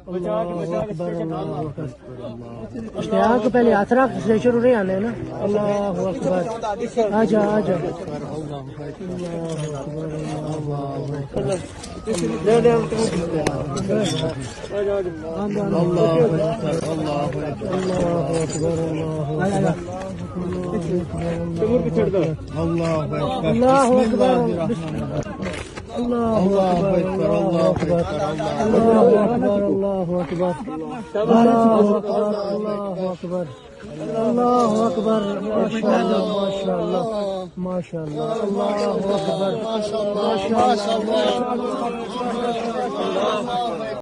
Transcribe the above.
यहाँ को पहले हाथ रख शुरू नहीं आने ना। अल्लाह अकबर। आजा आजा। अल्लाह अकबर। अल्लाह अकबर। अल्लाह अकबर। अल्लाह अकबर। अल्लाह अकबर। अल्लाह अकबर। अल्लाह अकबर। माशाअल्लाह माशाअल्लाह माशाअल्लाह। अल्लाह अकबर। माशाअल्लाह।